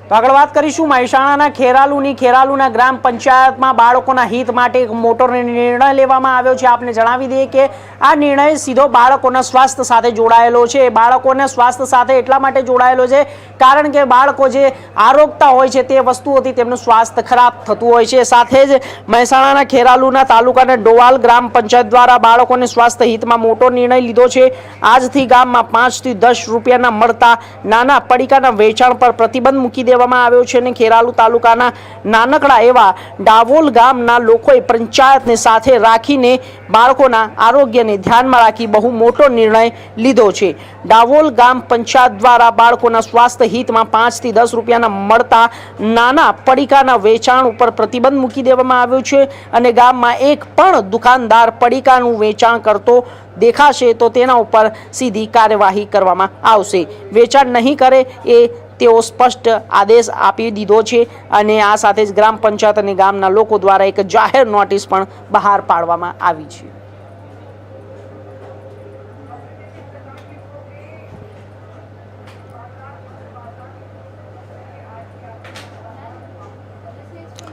તો આગળ વાત કરીશું મહેસાણાના ખેરાલુના ગ્રામ પંચાયતમાં બાળકોના હિત માટે એક મોટો નિર્ણય લેવામાં આવ્યો છે। આપને જણાવી દઈએ કે આ નિર્ણય સીધો બાળકોના સ્વાસ્થ્ય સાથે જોડાયેલો છે। બાળકોના સ્વાસ્થ્ય સાથે એટલા માટે જોડાયેલો છે કારણ કે બાળકો જે આરોગતા હોય છે તે વસ્તુઓથી તેમનું સ્વાસ્થ્ય ખરાબ થતું હોય છે। સાથે જ મહેસાણાના ખેરાલુના તાલુકાના ડોવાલ ગ્રામ પંચાયત દ્વારા બાળકોને સ્વાસ્થ્ય હિતમાં મોટો નિર્ણય લીધો છે। આજથી ગામમાં 5 થી 10 રૂપિયાના મળતા નાના પડીકાના વેચાણ પર પ્રતિબંધ મૂકી દેવામાં આવ્યો છે અને ખેરાલુ તાલુકાના નાનકડા એવા ડાવોલ ગામના લોકોએ પંચાયતને સાથે રાખીને બાળકોના આરોગ્યને ધ્યાનમાં રાખી બહુ મોટો નિર્ણય લીધો છે। ડાવોલ ગામ પંચાયત દ્વારા બાળકોના સ્વાસ્થ્ય હિતમાં 5 થી 10 રૂપિયાના મળતા નાના પડીકાના વેચાણ ઉપર પ્રતિબંધ મૂકી દેવામાં આવ્યો છે અને ગામમાં એક પણ દુકાનદાર પડીકાનું વેચાણ કરતો દેખાશે તો તેના ઉપર સીધી કાર્યવાહી કરવામાં આવશે। વેચાણ નહીં કરે એ તેઓ સ્પષ્ટ આદેશ આપી દીધો છે અને આ સાથે જ ગ્રામ પંચાયત અને ગામના લોકો દ્વારા એક જાહેર નોટિસ પણ બહાર પાડવામાં આવી છે।